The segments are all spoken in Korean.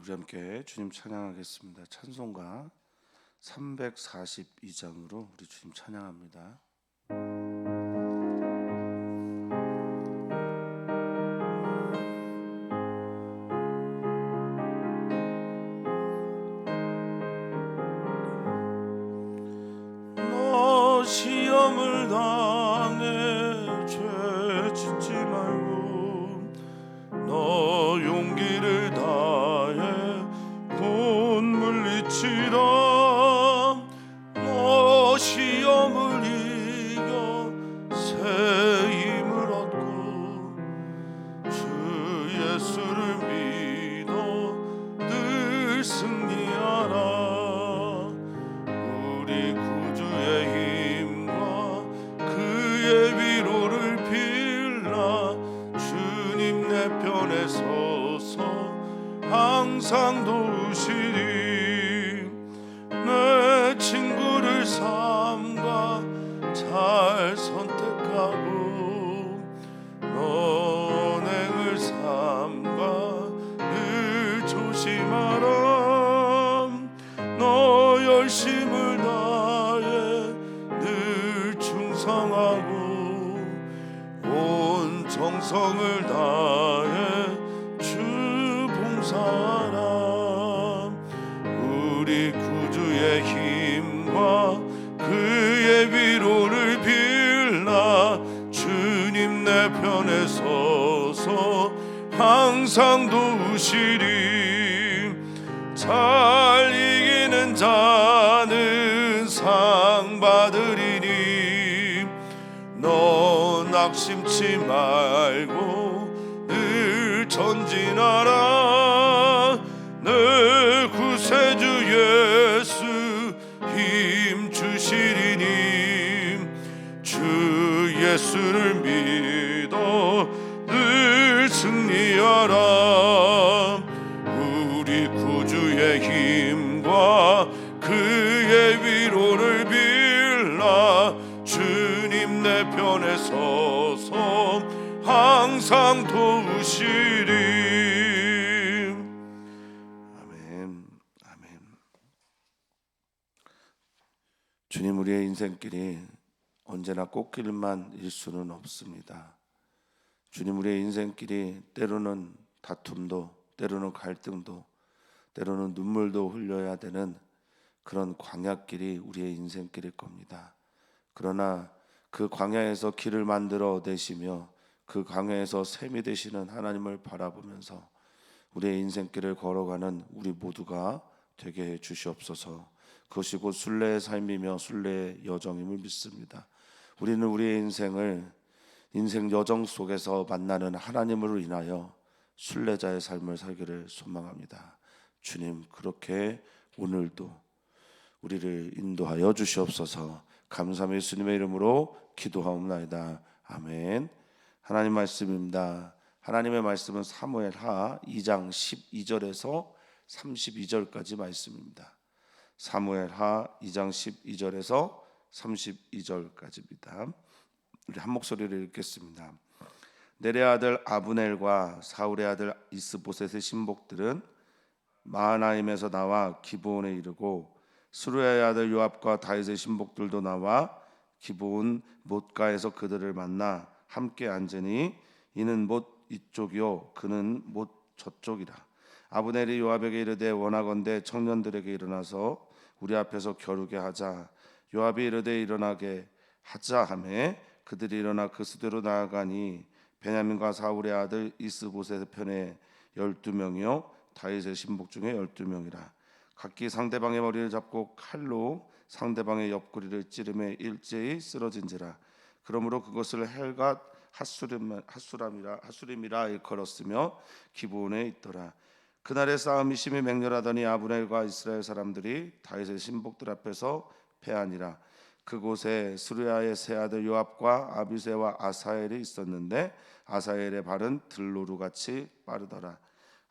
우리 함께 주님 찬양하겠습니다. 찬송가 342장으로 우리 주님 찬양합니다. 너 시험을 당해 죄 짓지 말고 너 용기를 다해 곧 물리치라. 너 시험을 이겨 새 힘을 얻고 주 예수를 믿어 늘 승리하라. 우리 구주의 힘과 그의 위로를 빌라. 주님 내 편에 서서 항상 도우시리. 내 친구를 삼가 잘 선택하고 언행을 삼가 늘 조심하라. 너 열심을 다해 늘 충성하고 온 정성을 다해 주 봉사하라. 우리 구주의 힘과 그의 위로를 빌라. 주님 내 편에 서서 항상 도우시리. 잘 이기는 자는 상 받으리니 너 낙심치 말고 늘 전진하라. 내 구세주 예수 힘 주시리니 주 예수를 믿어 늘 승리하라. 우리 구주의 힘과 그의 위로를 빌라. 주님 내 편에 서서 항상 도우시리. 아멘. 아멘. 주님, 우리의 인생길이 언제나 꽃길만일 수는 없습니다. 주님, 우리의 인생길이 때로는 다툼도, 때로는 갈등도, 때로는 눈물도 흘려야 되는 그런 광야길이 우리의 인생길일 겁니다. 그러나 그 광야에서 길을 만들어 내시며 그 광야에서 샘이 되시는 하나님을 바라보면서 우리의 인생길을 걸어가는 우리 모두가 되게 해 주시옵소서. 그것이 곧 순례의 삶이며 순례의 여정임을 믿습니다. 우리는 우리의 인생 여정 속에서 만나는 하나님으로 인하여 순례자의 삶을 살기를 소망합니다. 주님, 그렇게 오늘도 우리를 인도하여 주시옵소서. 감사함의 예수님의 이름으로 기도하옵나이다. 아멘. 하나님 말씀입니다. 하나님의 말씀은 사무엘하 2장 12절에서 32절까지 말씀입니다. 사무엘하 2장 12절에서 32절까지입니다. 우리 한 목소리로 읽겠습니다. 네레의 아들 아브넬과 사울의 아들 이스보셋의 신복들은 마하나임에서 나와 기브온에 이르고 스루야의 아들 요압과 다윗의 신복들도 나와 기브온 못가에서 그들을 만나 함께 앉으니 이는 못 이쪽이요 그는 못 저쪽이라. 아브넬이 요압에게 이르되 원하건대 청년들에게 일어나서 우리 앞에서 겨루게 하자. 요압이 이르되 일어나게 하자 하매 그들이 일어나 그 수대로 나아가니 베냐민과 사울의 아들 이스보셋의 편에 12명이요 다윗의 신복 중에 12명이라. 각기 상대방의 머리를 잡고 칼로 상대방의 옆구리를 찌르매 일제히 쓰러진지라. 그러므로 그것을 헬갓 핫수림이라 일컬었으며 기브온에 있더라. 그날의 싸움이 심히 맹렬하더니 아브넬과 이스라엘 사람들이 다윗의 신복들 앞에서 패하니라. 그곳에 스루야의 세 아들 요압과 아비새와 아사엘이 있었는데 아사엘의 발은 들노루같이 빠르더라.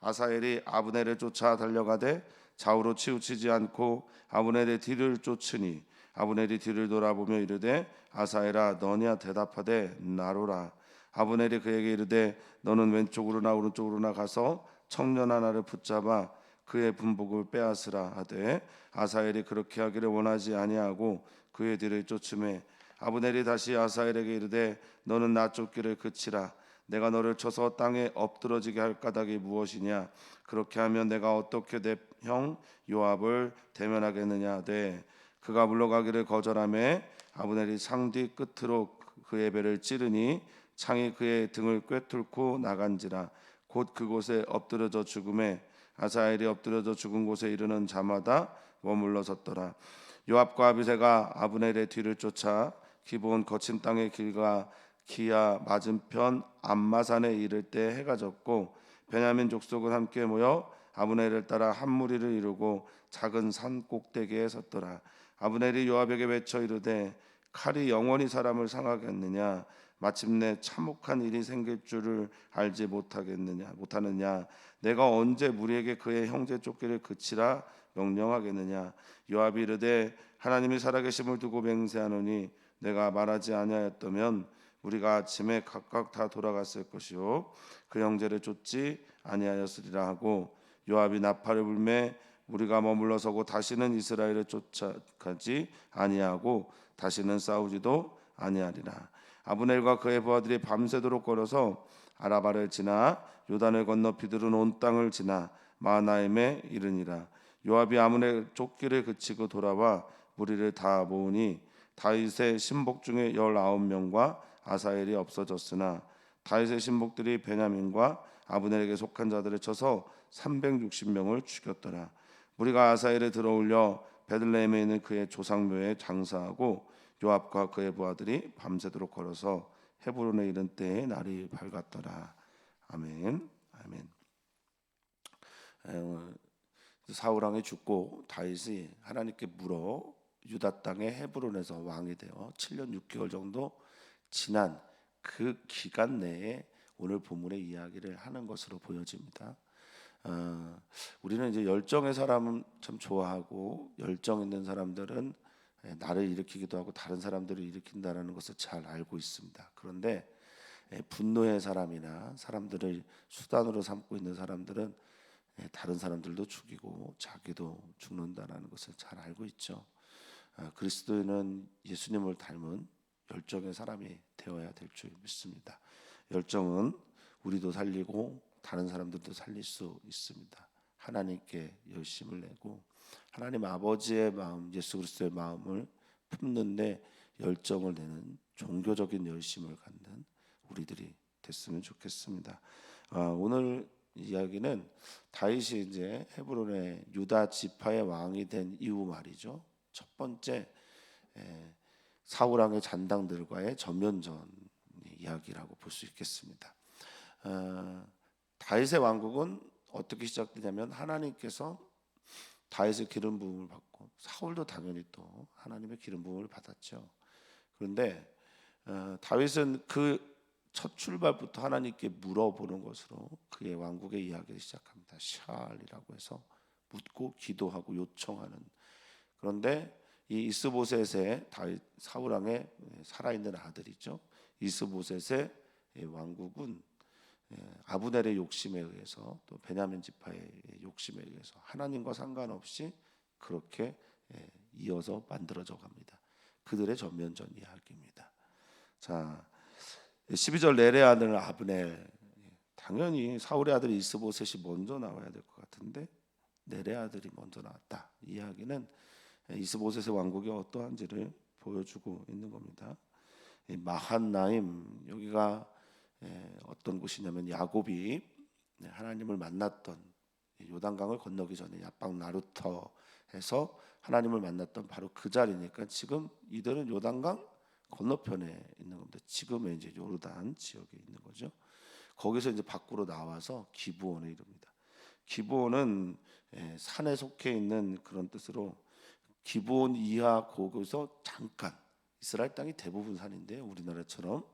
아사엘이 아브넬을 쫓아 달려가되 좌우로 치우치지 않고 아브넬의 뒤를 쫓으니 아브넬이 뒤를 돌아보며 이르되 아사엘아 너냐 대답하되 나로라. 아브넬이 그에게 이르되 너는 왼쪽으로나 오른쪽으로나 가서 청년 하나를 붙잡아 그의 분복을 빼앗으라 하되 아사엘이 그렇게 하기를 원하지 아니하고 그의 뒤를 쫓음에 아브넬이 다시 아사엘에게 이르되 너는 나 쫓기를 그치라. 내가 너를 쳐서 땅에 엎드러지게 할 까닭이 무엇이냐? 그렇게 하면 내가 어떻게 내 형 요압을 대면하겠느냐 하되 그가 물러가기를 거절하며 아브넬이 창 뒤 끝으로 그의 배를 찌르니 창이 그의 등을 꿰뚫고 나간지라. 곧 그곳에 엎드려져 죽음에 아사엘이 엎드려져 죽은 곳에 이르는 자마다 머물러 섰더라. 요압과 아비새가 아브넬의 뒤를 쫓아 기브온 거친 땅의 길과 기야 맞은편 암마산에 이를 때 해가 졌고 베냐민 족속은 함께 모여 아브넬을 따라 한 무리를 이루고 작은 산 꼭대기에 섰더라. 아브넬이 요압에게 외쳐 이르되 칼이 영원히 사람을 상하겠느냐? 마침내 참혹한 일이 생길 줄을 알지 못하느냐? 내가 언제 무리에게 그의 형제 쫓기를 그치라 명령하겠느냐? 요압이 이르되 하나님이 살아계심을 두고 맹세하노니 내가 말하지 아니하였다면 우리가 아침에 각각 다 돌아갔을 것이요 그 형제를 쫓지 아니하였으리라 하고 요압이 나팔을 불매 우리가 머물러 서고 다시는 이스라엘을 쫓아가지 아니하고 다시는 싸우지도 아니하리라. 아브넬과 그의 부하들이 밤새도록 걸어서 아라바를 지나 요단을 건너 비두른 온 땅을 지나 마하나임에 이르니라. 요압이 아브넬 쫓기를 그치고 돌아와 무리를 다 모으니 다윗의 신복 중에 19명과 아사엘이 없어졌으나 다윗의 신복들이 베냐민과 아브넬에게 속한 자들을 쳐서 360명을 죽였더라. 무리가 아사엘에 들어올려 베들레헴에 있는 그의 조상묘에 장사하고 요압과 그의 부하들이 밤새도록 걸어서 헤브론에 이른 때에 날이 밝았더라. 아멘. 아멘. 사울 왕이 죽고 다윗이 하나님께 물어 유다 땅의 헤브론에서 왕이 되어 7년 6개월 정도 지난 그 기간 내에 오늘 본문의 이야기를 하는 것으로 보여집니다. 우리는 이제 열정의 사람은 참 좋아하고 열정 있는 사람들은 나를 일으키기도 하고 다른 사람들을 일으킨다는 것을 잘 알고 있습니다. 그런데 분노의 사람이나 사람들을 수단으로 삼고 있는 사람들은 다른 사람들도 죽이고 자기도 죽는다는 것을 잘 알고 있죠. 그리스도인은 예수님을 닮은 열정의 사람이 되어야 될 줄 믿습니다. 열정은 우리도 살리고 다른 사람들도 살릴 수 있습니다. 하나님께 열심을 내고 하나님 아버지의 마음, 예수 그리스도의 마음을 품는데 열정을 내는 종교적인 열심을 갖는 우리들이 됐으면 좋겠습니다. 오늘 이야기는 다윗이 이제 헤브론의 유다 지파의 왕이 된 이후 말이죠. 첫 번째 사울 왕의 잔당들과의 전면전 이야기라고 볼 수 있겠습니다. 다윗의 왕국은 어떻게 시작되냐면 하나님께서 다윗의 기름 부음을 받고 사울도 당연히 또 하나님의 기름 부음을 받았죠. 그런데 다윗은 그 첫 출발부터 하나님께 물어보는 것으로 그의 왕국의 이야기를 시작합니다. 샬이라고 해서 묻고 기도하고 요청하는. 그런데 이 이스보셋의 다윗 사울 왕의 살아있는 아들이죠. 이스보셋의 왕국은 아브넬의 욕심에 의해서 또 베냐민 지파의 욕심에 의해서 하나님과 상관없이 그렇게 이어서 만들어져 갑니다. 그들의 전면전 이야기입니다. 자, 12절 넬의 아들 아브넬, 당연히 사울의 아들 이스보셋이 먼저 나와야 될 것 같은데 넬의 아들이 먼저 나왔다. 이 이야기는 이스보셋의 왕국이 어떠한지를 보여주고 있는 겁니다. 마한나임, 여기가 어떤 곳이냐면 야곱이 하나님을 만났던 요단강을 건너기 전에 야방 나루터에서 하나님을 만났던 바로 그 자리니까 지금 이들은 요단강 건너편에 있는 겁니다. 지금의 이제 요르단 지역에 있는 거죠. 거기서 이제 밖으로 나와서 기브온에 이릅니다. 기브온은 산에 속해 있는 그런 뜻으로 기브온 이하 거기서 잠깐, 이스라엘 땅이 대부분 산인데 우리나라처럼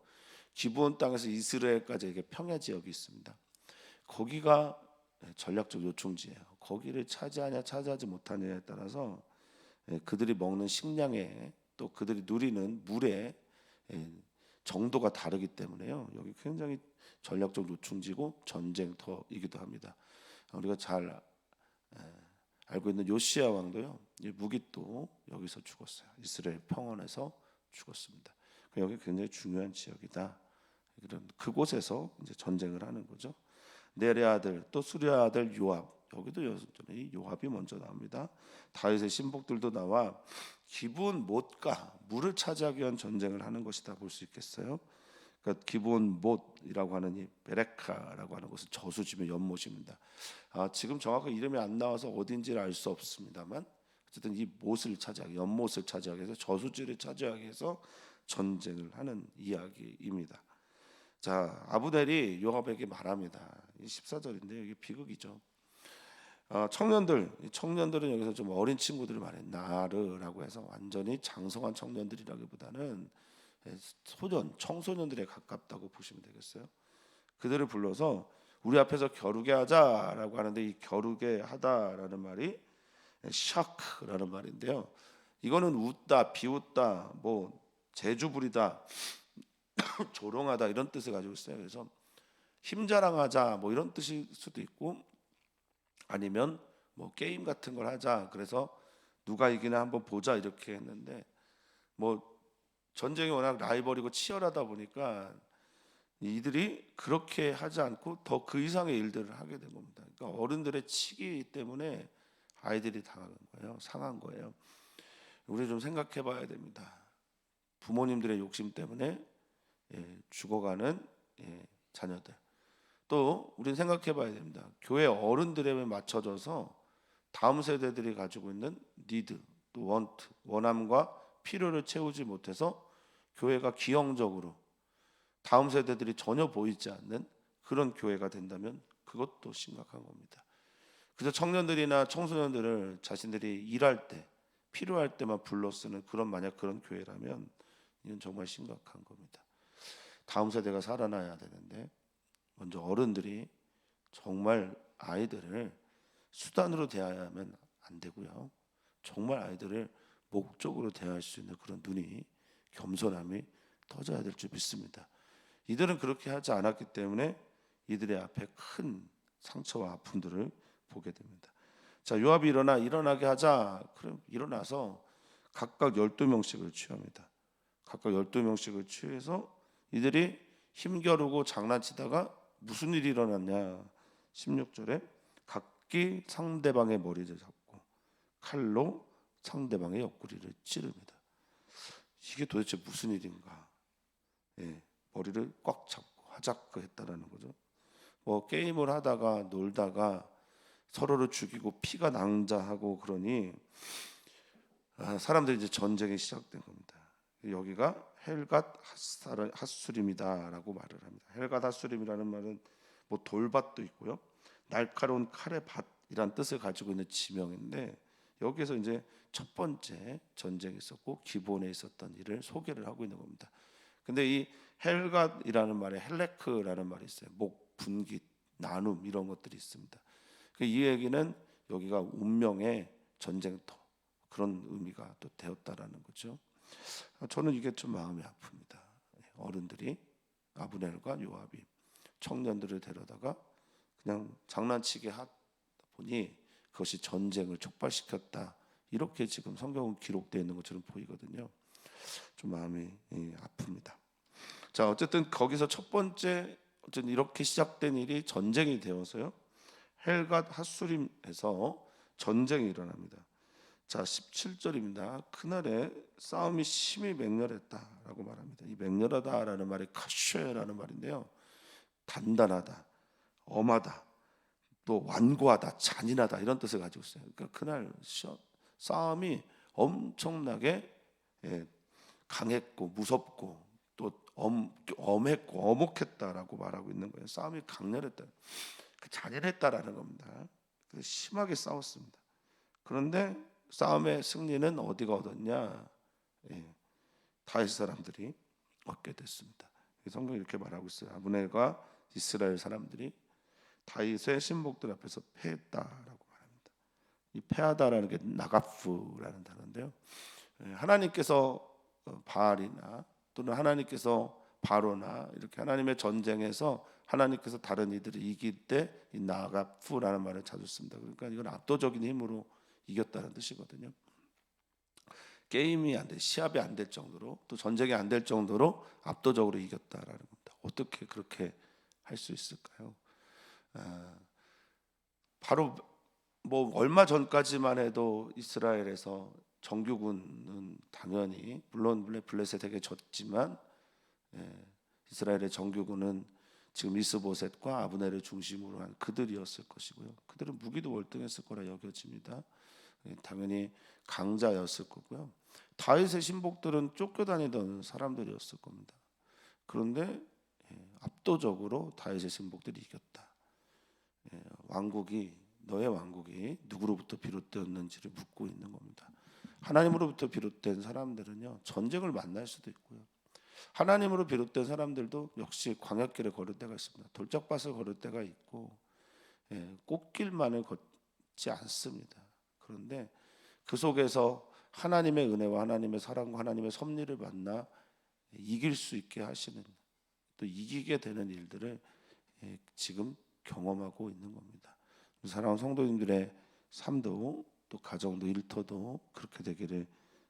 기브온 땅에서 이스라엘까지 이게 평야 지역이 있습니다. 거기가 전략적 요충지예요. 거기를 차지하냐 차지하지 못하냐에 따라서 그들이 먹는 식량에 또 그들이 누리는 물의 정도가 다르기 때문에요. 여기 굉장히 전략적 요충지고 전쟁터이기도 합니다. 우리가 잘 알고 있는 요시야 왕도요, 이 무기또 여기서 죽었어요. 이스라엘 평원에서 죽었습니다. 여기 굉장히 중요한 지역이다. 이런 그곳에서 이제 전쟁을 하는 거죠. 넬의 아들 또 수리의 아들 요압, 여기도 여전히 요압이 먼저 나옵니다. 다윗의 신복들도 나와 기브온 못과 물을 차지하기 위한 전쟁을 하는 것이다 볼 수 있겠어요. 그러니까 기브온 못이라고 하는 이 베레카라고 하는 것은 저수지면 연못입니다. 지금 정확한 이름이 안 나와서 어딘지를 알 수 없습니다만 어쨌든 이 못을 차지하기, 연못을 차지하기 위해서, 저수지를 차지하기 위해서 전쟁을 하는 이야기입니다. 자, 아브넬이 요압에게 말합니다. 14절인데 이게 비극이죠. 청년들은 여기서 좀 어린 친구들을 말해, 나르라고 해서 완전히 장성한 청년들이라기보다는 청소년들에 가깝다고 보시면 되겠어요. 그들을 불러서 우리 앞에서 겨루게 하자라고 하는데, 이 겨루게 하다라는 말이 샤크라는 말인데요. 이거는 웃다, 비웃다, 뭐 재주 부리다, 조롱하다 이런 뜻을 가지고 있어요. 그래서 힘자랑하자 뭐 이런 뜻일 수도 있고, 아니면 뭐 게임 같은 걸 하자, 그래서 누가 이기나 한번 보자 이렇게 했는데, 뭐 전쟁이 워낙 라이벌이고 치열하다 보니까 이들이 그렇게 하지 않고 더 그 이상의 일들을 하게 된 겁니다. 그러니까 어른들의 치기 때문에 아이들이 당한 거예요. 상한 거예요. 우리 좀 생각해 봐야 됩니다. 부모님들의 욕심 때문에 죽어가는 자녀들. 또 우리는 생각해 봐야 됩니다. 교회 어른들에 맞춰져서 다음 세대들이 가지고 있는 니드, 또 원트, 원함과 필요를 채우지 못해서 교회가 기형적으로 다음 세대들이 전혀 보이지 않는 그런 교회가 된다면 그것도 심각한 겁니다. 그래서 청년들이나 청소년들을 자신들이 일할 때, 필요할 때만 불러 쓰는 만약 그런 교회라면 이건 정말 심각한 겁니다. 다음 세대가 살아나야 되는데 먼저 어른들이 정말 아이들을 수단으로 대하면 안 되고요. 정말 아이들을 목적으로 대할 수 있는 그런 눈이, 겸손함이 터져야 될 줄 믿습니다. 이들은 그렇게 하지 않았기 때문에 이들의 앞에 큰 상처와 아픔들을 보게 됩니다. 자, 요압이 일어나게 하자. 그럼 일어나서 각각 12명씩을 취합니다. 각각 12명씩을 취해서 이들이 힘겨루고 장난치다가 무슨 일이 일어났냐. 16절에 각기 상대방의 머리를 잡고 칼로 상대방의 옆구리를 찌릅니다. 이게 도대체 무슨 일인가? 머리를 꽉 잡고 하자크 했다라는 거죠. 뭐 게임을 하다가 놀다가 서로를 죽이고 피가 낭자하고 그러니 사람들이 이제 전쟁이 시작된 겁니다. 여기가 헬갓 핫수림이다라고 말을 합니다. 헬갓 핫수림이라는 말은 뭐 돌밭도 있고요, 날카로운 칼의 밭이란 뜻을 가지고 있는 지명인데, 여기에서 이제 첫 번째 전쟁이 있었고 기본에 있었던 일을 소개를 하고 있는 겁니다. 근데 이 헬갓이라는 말에 헬레크라는 말이 있어요. 목, 분깃, 나눔 이런 것들이 있습니다. 이 얘기는 여기가 운명의 전쟁터, 그런 의미가 또 되었다라는 거죠. 저는 이게 좀 마음이 아픕니다. 어른들이, 아브넬과 요압이 청년들을 데려다가 그냥 장난치게 하다 보니 그것이 전쟁을 촉발시켰다, 이렇게 지금 성경은 기록되어 있는 것처럼 보이거든요. 좀 마음이 아픕니다. 자, 어쨌든 거기서 첫 번째 어쨌든 이렇게 시작된 일이 전쟁이 되어서요, 헬갓 핫수림에서 전쟁이 일어납니다. 자, 17절입니다. 그날에 싸움이 심히 맹렬했다라고 말합니다. 이 맹렬하다라는 말이 카쉐라는 말인데요, 단단하다, 엄하다, 또 완고하다, 잔인하다 이런 뜻을 가지고 있어요. 그러니까 그날 싸움이 엄청나게 강했고 무섭고 또 엄했고 어목했다라고 말하고 있는 거예요. 싸움이 강렬했다, 잔인했다라는 겁니다. 그래서 심하게 싸웠습니다. 그런데 싸움의 승리는 어디가 얻었냐? 다윗 사람들이 얻게 됐습니다. 성경이 이렇게 말하고 있어요. 아브넬과 이스라엘 사람들이 다윗의 신복들 앞에서 패했다라고 말합니다. 이 패하다라는 게 나가프라는 단어인데요, 하나님께서 바알이나 또는 하나님께서 바로나 이렇게 하나님의 전쟁에서 하나님께서 다른 이들을 이길 때 이 나가푸라는 말을 자주 씁니다. 그러니까 이건 압도적인 힘으로 이겼다는 뜻이거든요. 게임이 안 돼, 시합이 안 될 정도로, 또 전쟁이 안 될 정도로 압도적으로 이겼다라는 겁니다. 어떻게 그렇게 할 수 있을까요? 바로 뭐 얼마 전까지만 해도 이스라엘에서 정규군은 당연히 물론 블레셋에게 졌지만, 이스라엘의 정규군은 지금 이스보셋과 아브넬을 중심으로 한 그들이었을 것이고요. 그들은 무기도 월등했을 거라 여겨집니다. 당연히 강자였을 거고요. 다윗의 신복들은 쫓겨다니던 사람들이었을 겁니다. 그런데 압도적으로 다윗의 신복들이 이겼다. 너의 왕국이 누구로부터 비롯되었는지를 묻고 있는 겁니다. 하나님으로부터 비롯된 사람들은요, 전쟁을 만날 수도 있고요. 하나님으로 비롯된 사람들도 역시 광야길을 걸을 때가 있습니다. 돌짝밭을 걸을 때가 있고, 꽃길만을 걷지 않습니다. 그런데 그 속에서 하나님의 은혜와 하나님의 사랑과 하나님의 섭리를 만나 이길 수 있게 하시는, 또 이기게 되는 일들을 지금 경험하고 있는 겁니다. 사랑하는 성도님들의 삶도 또 가정도 일터도 그렇게 되기를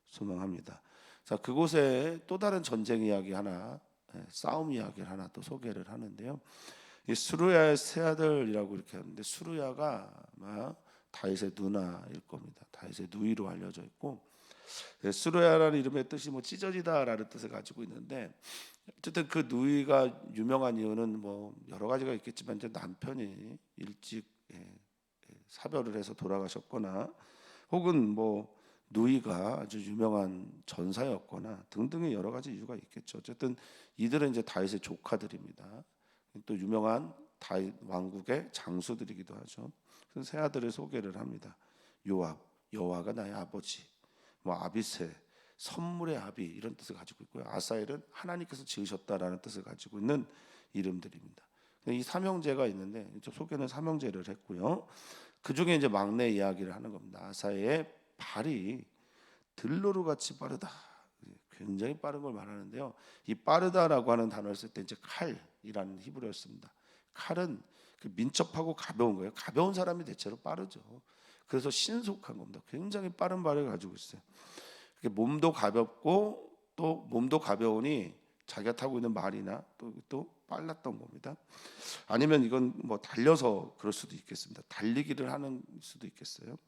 소망합니다. 자, 그곳에 또 다른 전쟁 이야기 하나, 싸움 이야기를 하나 또 소개를 하는데요. 이 수르야의 세 아들이라고 이렇게 하는데, 수르야가 아마 다윗의 누나일 겁니다. 다윗의 누이로 알려져 있고, 수르야라는 이름의 뜻이 뭐 찢어지다라는 뜻을 가지고 있는데, 어쨌든 그 누이가 유명한 이유는 뭐 여러 가지가 있겠지만, 이제 남편이 일찍 사별을 해서 돌아가셨거나, 혹은 뭐 누이가 아주 유명한 전사였거나 등등의 여러 가지 이유가 있겠죠. 어쨌든 이들은 이제 다윗의 조카들입니다. 또 유명한 다윗 왕국의 장수들이기도 하죠. 그래서 세 아들을 소개를 합니다. 요압, 여호와가 나의 아버지, 뭐 아비새, 선물의 아비, 이런 뜻을 가지고 있고요. 아사엘은 하나님께서 지으셨다라는 뜻을 가지고 있는 이름들입니다. 이 삼형제가 있는데, 소개는 삼형제를 했고요. 그 중에 이제 막내 이야기를 하는 겁니다. 아사의 발이 들로루 같이 빠르다. 굉장히 빠른 걸 말하는데요. 이 빠르다라고 하는 단어를 쓸 때 이제 칼이라는 히브리어였습니다. 칼은 그 민첩하고 가벼운 거예요. 가벼운 사람이 대체로 빠르죠. 그래서 신속한 겁니다. 굉장히 빠른 발을 가지고 있어요. 몸도 가볍고 또 몸도 가벼우니 자기가 타고 있는 말이나 또 빨랐던 겁니다. 아니면 이건 뭐 달려서 그럴 수도 있겠습니다. 달리기를 하는 수도 있겠어요.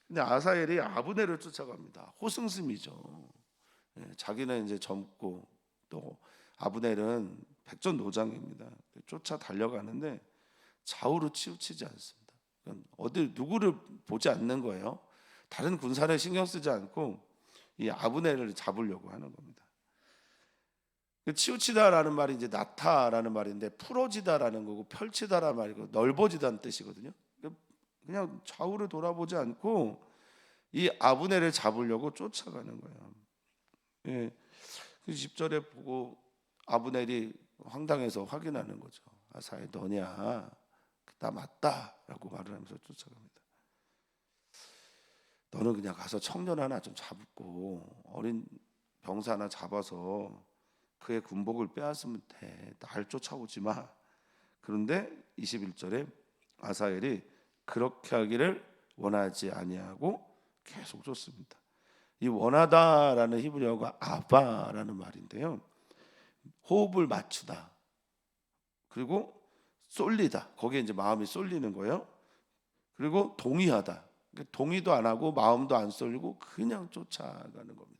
근데 아사엘이 아브넬을 쫓아갑니다. 호승심이죠. 자기는 이제 젊고 또 아브넬은 백전노장입니다. 쫓아 달려가는데 좌우로 치우치지 않습니다. 어디 누구를 보지 않는 거예요. 다른 군사를 신경 쓰지 않고 이 아브넬을 잡으려고 하는 겁니다. 치우치다라는 말이 이제 나타라는 말인데, 풀어지다라는 거고 펼치다라는 말이고 넓어지다는 뜻이거든요. 그냥 좌우를 돌아보지 않고 이 아브넬을 잡으려고 쫓아가는 거예요. 예. 그 10절에 보고 아브넬이 황당해서 확인하는 거죠. 아사엘, 너냐? 나 맞다라고 말을 하면서 쫓아갑니다. 너는 그냥 가서 청년 하나 좀 잡고 어린 병사 하나 잡아서 그의 군복을 빼앗으면 돼. 날 쫓아오지 마. 그런데 21절에 아사엘이 그렇게 하기를 원하지 아니하고 계속 쫓습니다. 이 원하다라는 히브리어가 아바라는 말인데요. 호흡을 맞추다. 그리고 쏠리다. 거기에 이제 마음이 쏠리는 거예요. 그리고 동의하다. 동의도 안 하고 마음도 안 쏠리고 그냥 쫓아가는 겁니다.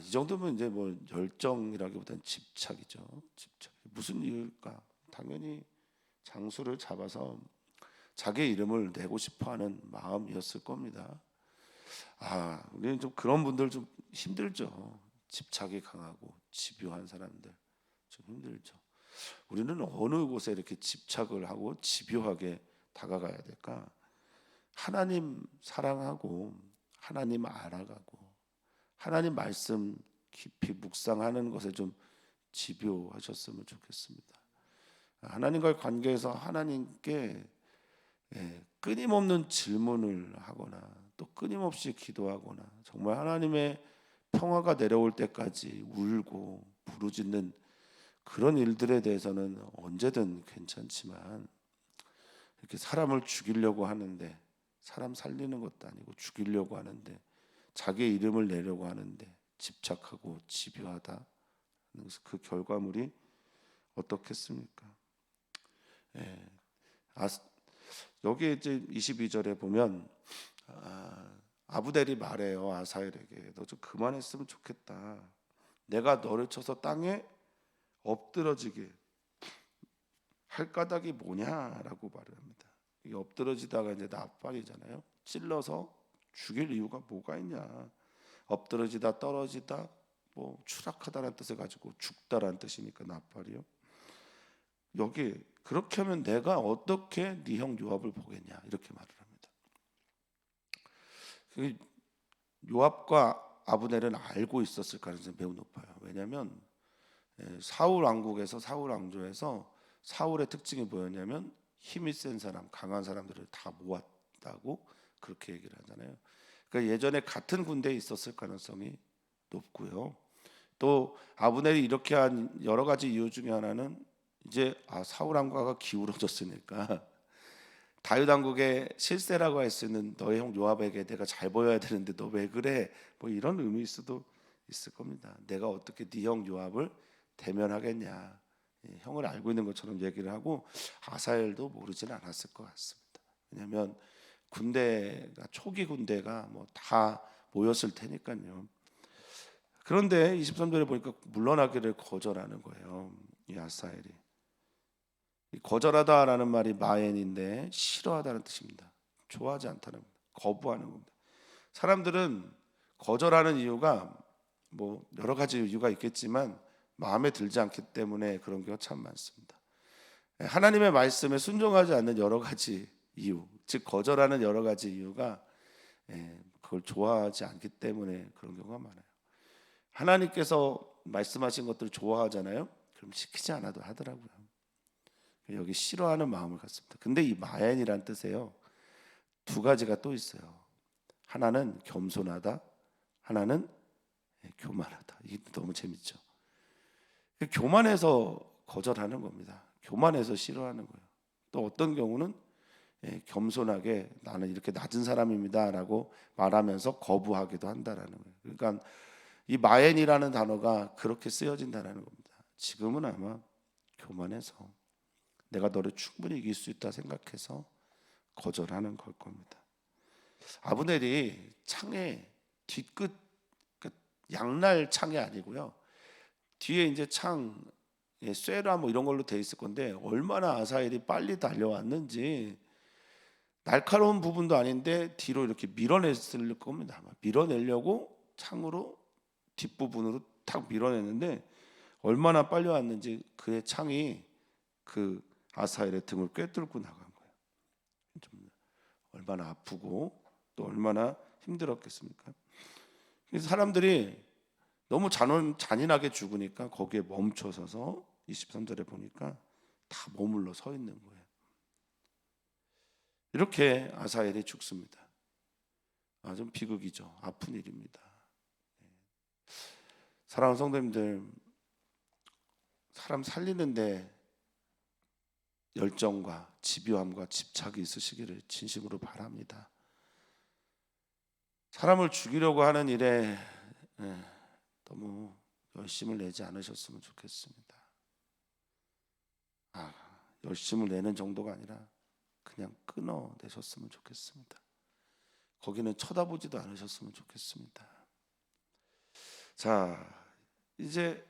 이 정도면 이제 뭐 열정이라기보다는 집착이죠. 집착. 무슨 이유일까? 당연히 장수를 잡아서 자기의 이름을 내고 싶어하는 마음이었을 겁니다. 우리는 좀 그런 분들 좀 힘들죠. 집착이 강하고 집요한 사람들 좀 힘들죠. 우리는 어느 곳에 이렇게 집착을 하고 집요하게 다가가야 될까? 하나님 사랑하고 하나님 알아가고 하나님 말씀 깊이 묵상하는 것에 좀 집요하셨으면 좋겠습니다. 하나님과의 관계에서 하나님께 끊임없는 질문을 하거나 또 끊임없이 기도하거나 정말 하나님의 평화가 내려올 때까지 울고 부르짖는 그런 일들에 대해서는 언제든 괜찮지만 이렇게 사람을 죽이려고 하는데, 사람 살리는 것도 아니고 죽이려고 하는데, 자기의 이름을 내려고 하는데 집착하고 집요하다. 그래서 그 결과물이 어떻겠습니까? 예. 여기 이제 22절에 보면 아브넬이 말해요. 아사엘에게 너 좀 그만했으면 좋겠다. 내가 너를 쳐서 땅에 엎드러지게 할 까닭이 뭐냐라고 말을 합니다. 이게 엎드러지다가 이제 나팔이잖아요. 찔러서 죽일 이유가 뭐가 있냐. 엎드러지다 떨어지다 뭐 추락하다라는 뜻을 가지고 죽다라는 뜻이니까 나팔이요. 여기 그렇게 하면 내가 어떻게 네 형 요압을 보겠냐 이렇게 말을 합니다. 요압과 아브넬은 알고 있었을 가능성이 매우 높아요. 왜냐하면 사울 왕국에서 사울 왕조에서 사울의 특징이 뭐였냐면 힘이 센 사람, 강한 사람들을 다 모았다고 그렇게 얘기를 하잖아요. 그러니까 예전에 같은 군대에 있었을 가능성이 높고요. 또 아브넬이 이렇게 한 여러 가지 이유 중에 하나는 이제 사울 왕가가 기울어졌으니까 다윗 왕국의 실세라고 할 수 있는 너의 형 요압에게 내가 잘 보여야 되는데 너 왜 그래? 뭐 이런 의미일 수도 있을 겁니다. 내가 어떻게 네 형 요압을 대면하겠냐. 형을 알고 있는 것처럼 얘기를 하고 아사엘도 모르지는 않았을 것 같습니다. 왜냐하면 군대가 초기 군대가 뭐 다 모였을 테니까요. 그런데 23절에 보니까 물러나기를 거절하는 거예요. 이 아사엘이. 거절하다라는 말이 마엔인데 싫어하다는 뜻입니다. 좋아하지 않다는 겁니다. 거부하는 겁니다. 사람들은 거절하는 이유가 뭐 여러 가지 이유가 있겠지만 마음에 들지 않기 때문에 그런 경우가 참 많습니다. 하나님의 말씀에 순종하지 않는 여러 가지 이유, 즉 거절하는 여러 가지 이유가 그걸 좋아하지 않기 때문에 그런 경우가 많아요. 하나님께서 말씀하신 것들을 좋아하잖아요. 그럼 시키지 않아도 하더라고요. 여기 싫어하는 마음을 갖습니다. 근데 이 마엔이란 뜻에요, 두 가지가 또 있어요. 하나는 겸손하다, 하나는 교만하다. 이게 너무 재밌죠. 교만해서 거절하는 겁니다. 교만해서 싫어하는 거예요. 또 어떤 경우는 겸손하게 나는 이렇게 낮은 사람입니다라고 말하면서 거부하기도 한다라는 거예요. 그러니까 이 마엔이라는 단어가 그렇게 쓰여진다라는 겁니다. 지금은 아마 교만해서 내가 너를 충분히 이길 수 있다 생각해서 거절하는 걸 겁니다. 아브넬이 창의 뒤끝, 양날 창이 아니고요, 뒤에 이제 창 쇠라 뭐 이런 걸로 돼 있을 건데 얼마나 아사엘이 빨리 달려왔는지, 날카로운 부분도 아닌데 뒤로 이렇게 밀어냈을 겁니다. 밀어내려고 창으로 뒷부분으로 탁 밀어냈는데 얼마나 빨리 왔는지 그의 창이 그 아사엘의 등을 꿰뚫고 나간 거예요. 좀 얼마나 아프고 또 얼마나 힘들었겠습니까? 그래서 사람들이 너무 잔인하게 죽으니까 거기에 멈춰서서 23절에 보니까 다 머물러 서 있는 거예요. 이렇게 아사엘이 죽습니다. 좀 비극이죠. 아픈 일입니다. 사랑하는 성도님들, 사람 살리는데 열정과 집요함과 집착이 있으시기를 진심으로 바랍니다. 사람을 죽이려고 하는 일에 너무 열심을 내지 않으셨으면 좋겠습니다. 열심을 내는 정도가 아니라 그냥 끊어내셨으면 좋겠습니다. 거기는 쳐다보지도 않으셨으면 좋겠습니다. 자, 이제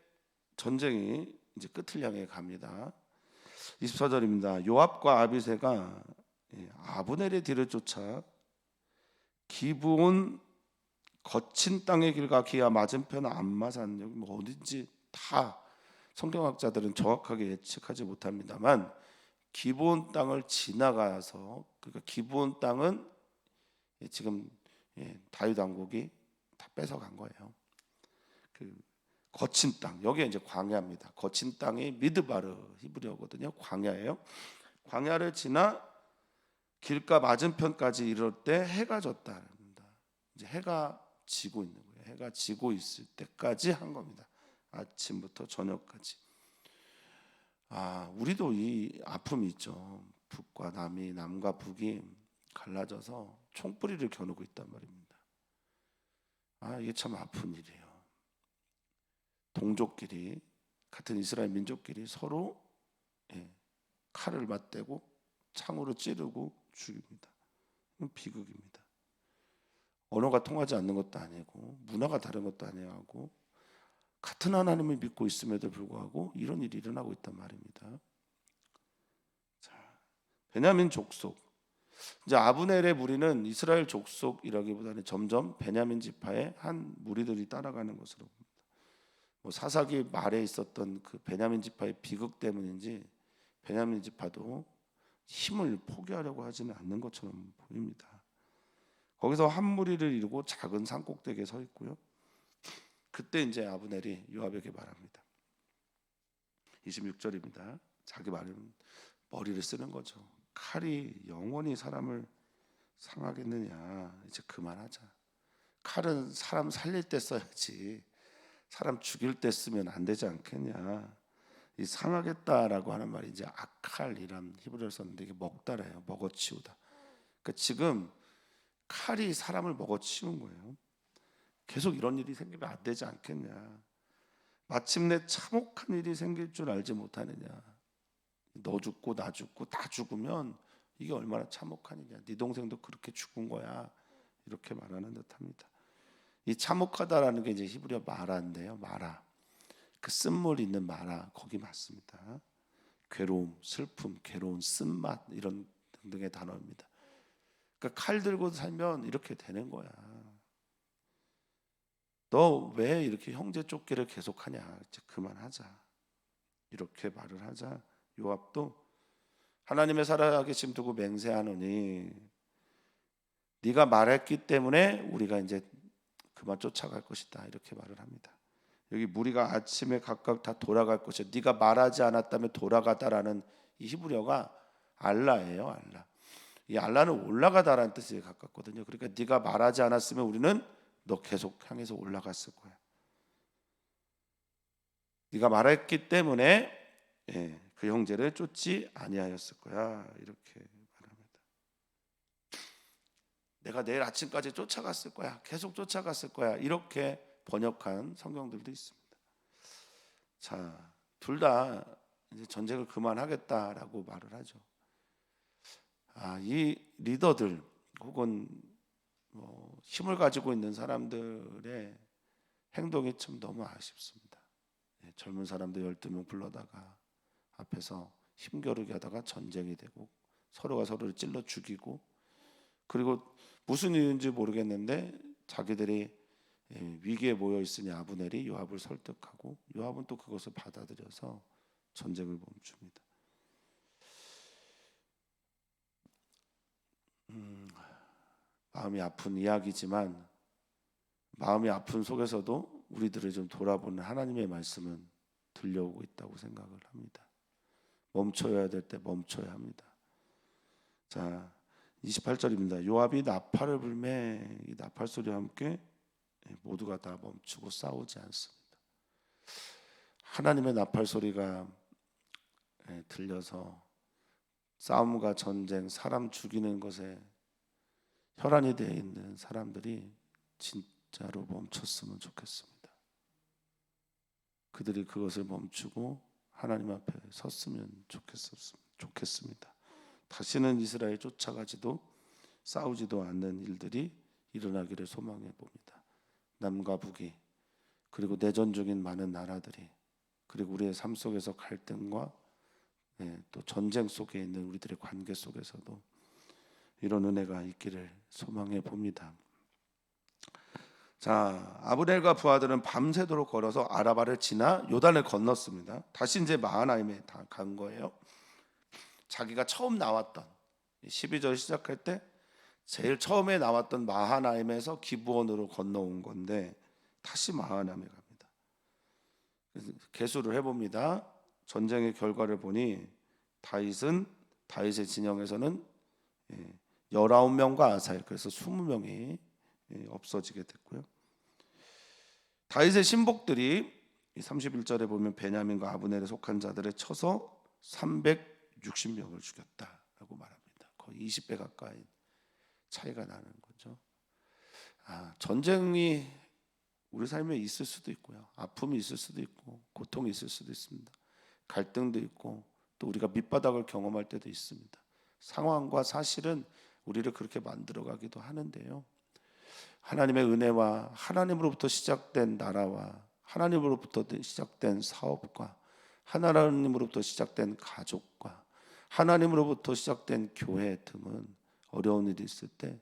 전쟁이 이제 끝을 향해 갑니다. 24절입니다. 요압과 아비새가 아브넬의 뒤를 쫓아 기브온 거친 땅의 길과 기아 맞은편 암마산, 여기 뭐 어딘지 다 성경학자들은 정확하게 예측하지 못합니다만 기브온 땅을 지나가서, 그러니까 기브온 땅은 지금 다윗 왕국이 다 뺏어간 거예요. 그 거친 땅, 여기에 이제 광야입니다. 거친 땅이 미드바르 히브리어거든요. 광야예요. 광야를 지나 길가 맞은편까지 이를 때 해가 졌다랍니다. 이제 해가 지고 있는 거예요. 해가 지고 있을 때까지 한 겁니다. 아침부터 저녁까지. 우리도 이 아픔이 있죠. 북과 남이, 남과 북이 갈라져서 총뿌리를 겨누고 있단 말입니다. 이게 참 아픈 일이에요. 동족끼리, 같은 이스라엘 민족끼리 서로 칼을 맞대고 창으로 찌르고 죽입니다. 이건 비극입니다. 언어가 통하지 않는 것도 아니고 문화가 다른 것도 아니고 같은 하나님을 믿고 있음에도 불구하고 이런 일이 일어나고 있단 말입니다. 자, 베냐민 족속. 이제 아브넬의 무리는 이스라엘 족속이라기보다는 점점 베냐민 지파의 한 무리들이 따라가는 것으로 봅니다. 사사기 말에 있었던 그 베냐민 지파의 비극 때문인지 베냐민 지파도 힘을 포기하려고 하지는 않는 것처럼 보입니다. 거기서 한 무리를 이루고 작은 산꼭대기에 서 있고요. 그때 이제 아브넬이 요압에게 말합니다. 26절입니다. 자기 말은 머리를 쓰는 거죠. 칼이 영원히 사람을 상하겠느냐. 이제 그만하자. 칼은 사람 살릴 때 써야지. 사람 죽일 때 쓰면 안 되지 않겠냐. 이 상하겠다라고 하는 말이 이제 아칼이란 히브리어를 썼는데 이게 먹다래요. 먹어치우다. 그러니까 지금 칼이 사람을 먹어치운 거예요. 계속 이런 일이 생기면 안 되지 않겠냐. 마침내 참혹한 일이 생길 줄 알지 못하느냐. 너 죽고 나 죽고 다 죽으면 이게 얼마나 참혹한 일이야. 네 동생도 그렇게 죽은 거야. 이렇게 말하는 듯합니다. 이 참혹하다라는 게 이제 히브리어 마라인데요. 마라. 그 쓴물 있는 마라 거기 맞습니다. 괴로움, 슬픔, 괴로운 쓴맛 이런 등등의 단어입니다. 그러니까 칼 들고 살면 이렇게 되는 거야. 너 왜 이렇게 형제 쫓기를 계속하냐? 이제 그만하자. 이렇게 말을 하자 요압도 하나님의 살아계심 두고 맹세하노니 네가 말했기 때문에 우리가 이제 그만 쫓아갈 것이다. 이렇게 말을 합니다. 여기 무리가 아침에 각각 다 돌아갈 것이야. 네가 말하지 않았다면 돌아가다라는 이 히브리어가 알라예요. 알라. 이 알라는 올라가다라는 뜻에 가깝거든요. 그러니까 네가 말하지 않았으면 우리는 너 계속 향해서 올라갔을 거야. 네가 말했기 때문에 그 형제를 쫓지 아니하였을 거야. 이렇게 말합니다. 내가 내일 아침까지 쫓아갔을 거야. 계속 쫓아갔을 거야. 이렇게 번역한 성경들도 있습니다. 자, 둘 다 이제 전쟁을 그만하겠다라고 말을 하죠. 이 리더들 혹은 힘을 가지고 있는 사람들의 행동이 참 너무 아쉽습니다. 젊은 사람들 12명 불러다가 앞에서 힘겨루게 하다가 전쟁이 되고 서로가 서로를 찔러 죽이고 그리고 무슨 이유인지 모르겠는데 자기들이 위기에 모여 있으니 아브넬이 요압을 설득하고 요압은 또 그것을 받아들여서 전쟁을 멈춥니다. 마음이 아픈 이야기지만 마음이 아픈 속에서도 우리들을 좀 돌아보는 하나님의 말씀은 들려오고 있다고 생각을 합니다. 멈춰야 될 때 멈춰야 합니다. 자, 28절입니다. 요압이 나팔을 불매 이 나팔 소리와 함께 모두가 다 멈추고 싸우지 않습니다. 하나님의 나팔 소리가 들려서 싸움과 전쟁, 사람 죽이는 것에 혈안이 되어 있는 사람들이 진짜로 멈췄으면 좋겠습니다. 그들이 그것을 멈추고 하나님 앞에 섰으면 좋겠습니다. 다시는 이스라엘 쫓아가지도 싸우지도 않는 일들이 일어나기를 소망해 봅니다. 남과 북이 그리고 내전 중인 많은 나라들이 그리고 우리의 삶 속에서 갈등과 또 전쟁 속에 있는 우리들의 관계 속에서도 이런 은혜가 있기를 소망해 봅니다. 자, 아브넬과 부하들은 밤새도록 걸어서 아라바를 지나 요단을 건넜습니다. 다시 이제 마하나임에 다 간 거예요. 자기가 처음 나왔던 12절 시작할 때 제일 처음에 나왔던 마하나임에서 기브온으로 건너온 건데 다시 마하나임에 갑니다. 계수를 해봅니다. 전쟁의 결과를 보니 다윗의 진영에서는 19명과 아사엘 그래서 20명이 없어지게 됐고요. 다윗의 신복들이 이 31절에 보면 베냐민과 아브넬에 속한 자들을 쳐서 360명을 죽였다라고 말합니다. 거의 20배 가까이 차이가 나는 거죠. 전쟁이 우리 삶에 있을 수도 있고요. 아픔이 있을 수도 있고 고통이 있을 수도 있습니다. 갈등도 있고 또 우리가 밑바닥을 경험할 때도 있습니다. 상황과 사실은 우리를 그렇게 만들어가기도 하는데요. 하나님의 은혜와 하나님으로부터 시작된 나라와 하나님으로부터 시작된 사업과 하나님으로부터 시작된 가족과 하나님으로부터 시작된 교회 등은 어려운 일이 있을 때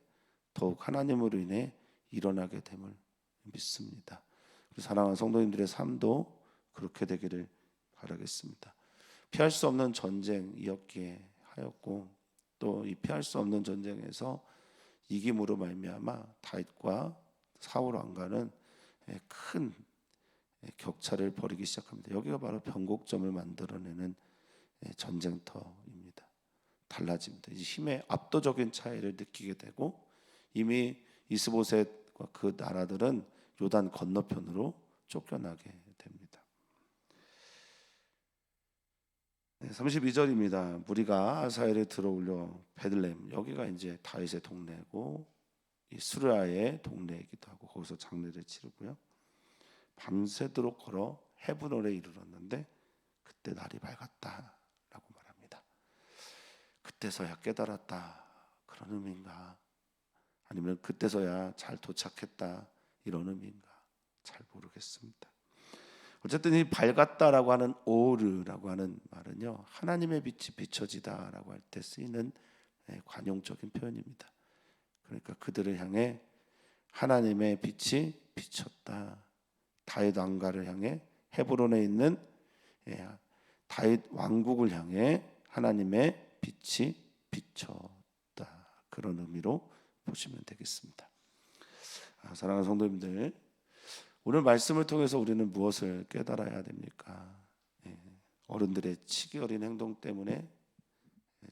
더욱 하나님으로 인해 일어나게 됨을 믿습니다. 우리 사랑하는 성도님들의 삶도 그렇게 되기를 바라겠습니다. 피할 수 없는 전쟁이었기에 하였고 또 이 피할 수 없는 전쟁에서 이김으로 말미암아 다윗과 사울 왕과는 큰 격차를 벌이기 시작합니다. 여기가 바로 변곡점을 만들어내는 전쟁터입니다. 달라집니다. 이 힘의 압도적인 차이를 느끼게 되고 이미 이스보셋과 그 나라들은 요단 건너편으로 쫓겨나게 됩니다. 32절입니다. 무리가 아사엘에 들어올려 베들레헴, 여기가 이제 다윗의 동네고 이 수르야의 동네이기도 하고 거기서 장례를 치르고요. 밤새도록 걸어 헤브론에 이르렀는데 그때 날이 밝았다라고 말합니다. 그때서야 깨달았다, 그런 의미인가? 아니면 그때서야 잘 도착했다, 이런 의미인가? 잘 모르겠습니다. 어쨌든 이 밝았다라고 하는 오르라고 하는 말은요, 하나님의 빛이 비춰지다라고 할 때 쓰이는 관용적인 표현입니다. 그러니까 그들을 향해 하나님의 빛이 비쳤다. 다윗 왕가를 향해 헤브론에 있는 다윗 왕국을 향해 하나님의 빛이 비쳤다. 그런 의미로 보시면 되겠습니다. 사랑하는 성도님들, 오늘 말씀을 통해서 우리는 무엇을 깨달아야 됩니까? 어른들의 치기 어린 행동 때문에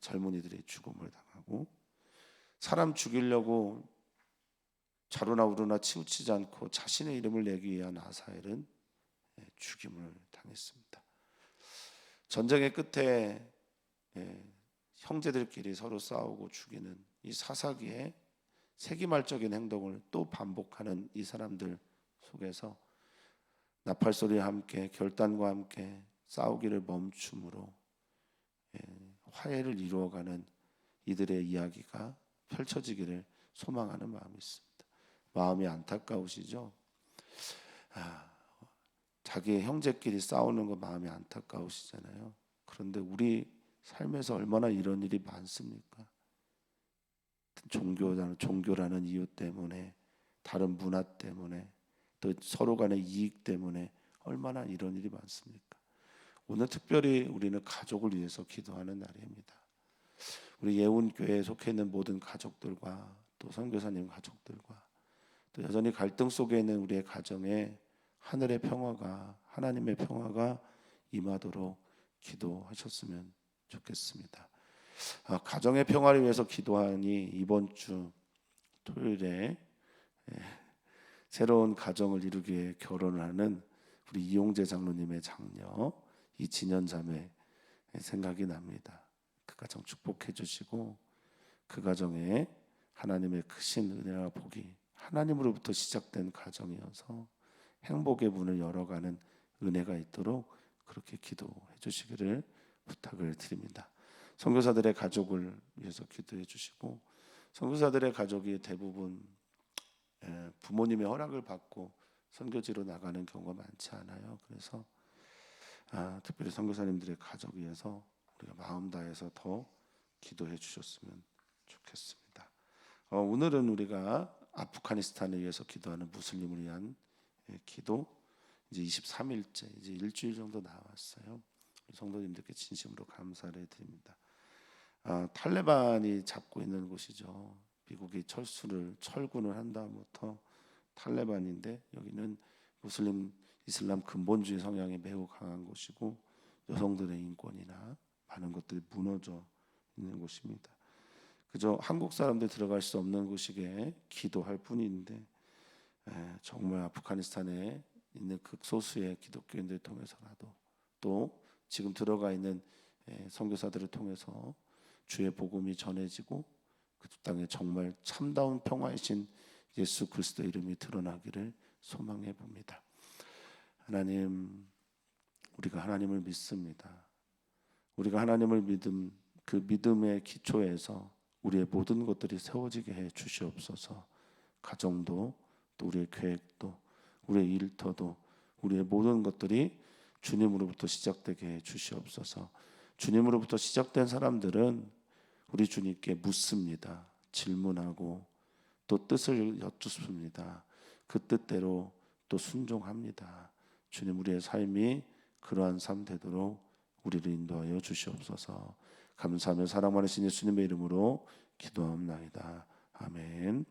젊은이들이 죽음을 당하고 사람 죽이려고 좌로나 우로나 치우치지 않고 자신의 이름을 내기 위한 아사엘은 죽임을 당했습니다. 전쟁의 끝에 형제들끼리 서로 싸우고 죽이는 이 사사기의 세기말적인 행동을 또 반복하는 이 사람들 속에서 나팔소리와 함께 결단과 함께 싸우기를 멈춤으로 화해를 이루어가는 이들의 이야기가 펼쳐지기를 소망하는 마음이 있습니다. 마음이 안타까우시죠? 자기의 형제끼리 싸우는 거 마음이 안타까우시잖아요. 그런데 우리 삶에서 얼마나 이런 일이 많습니까? 종교라는 이유 때문에, 다른 문화 때문에, 또 서로 간의 이익 때문에 얼마나 이런 일이 많습니까? 오늘 특별히 우리는 가족을 위해서 기도하는 날입니다. 우리 예운교회에 속해 있는 모든 가족들과 또 선교사님 가족들과 또 여전히 갈등 속에 있는 우리의 가정에 하늘의 평화가, 하나님의 평화가 임하도록 기도하셨으면 좋겠습니다. 가정의 평화를 위해서 기도하니 이번 주 토요일에 새로운 가정을 이루기 위해 결혼을 하는 우리 이용재 장로님의 장녀 이진현 자매 생각이 납니다. 그 가정 축복해 주시고 그 가정에 하나님의 크신 은혜와 복이 하나님으로부터 시작된 가정이어서 행복의 문을 열어가는 은혜가 있도록 그렇게 기도해 주시기를 부탁을 드립니다. 선교사들의 가족을 위해서 기도해 주시고, 선교사들의 가족이 대부분 부모님의 허락을 받고 선교지로 나가는 경우가 많지 않아요. 그래서 특별히 선교사님들의 가족 위해서 우리가 마음 다해서 더 기도해 주셨으면 좋겠습니다. 오늘은 우리가 아프가니스탄을 위해서 기도하는 무슬림을 위한 기도 이제 23일째, 이제 일주일 정도 나왔어요. 성도님들께 진심으로 감사를 드립니다. 탈레반이 잡고 있는 곳이죠. 미국이 철군을 한 다음부터 탈레반인데 여기는 무슬림 이슬람 근본주의 성향이 매우 강한 곳이고 여성들의 인권이나 많은 것들이 무너져 있는 곳입니다. 그저 한국 사람들 들어갈 수 없는 곳이기에 기도할 뿐인데 정말 아프가니스탄에 있는 극소수의 기독교인들을 통해서라도 또 지금 들어가 있는 선교사들을 통해서 주의 복음이 전해지고 그 땅에 정말 참다운 평화이신 예수 그리스도 이름이 드러나기를 소망해 봅니다. 하나님, 우리가 하나님을 믿습니다. 우리가 하나님을 그 믿음의 기초에서 우리의 모든 것들이 세워지게 해 주시옵소서. 가정도, 또 우리의 계획도, 우리의 일터도, 우리의 모든 것들이 주님으로부터 시작되게 해 주시옵소서. 주님으로부터 시작된 사람들은 우리 주님께 묻습니다. 질문하고 또 뜻을 여쭙습니다. 그 뜻대로 또 순종합니다. 주님, 우리의 삶이 그러한 삶 되도록 우리를 인도하여 주시옵소서. 감사하며 사랑 많으신 예수님의 이름으로 기도합나이다. 아멘.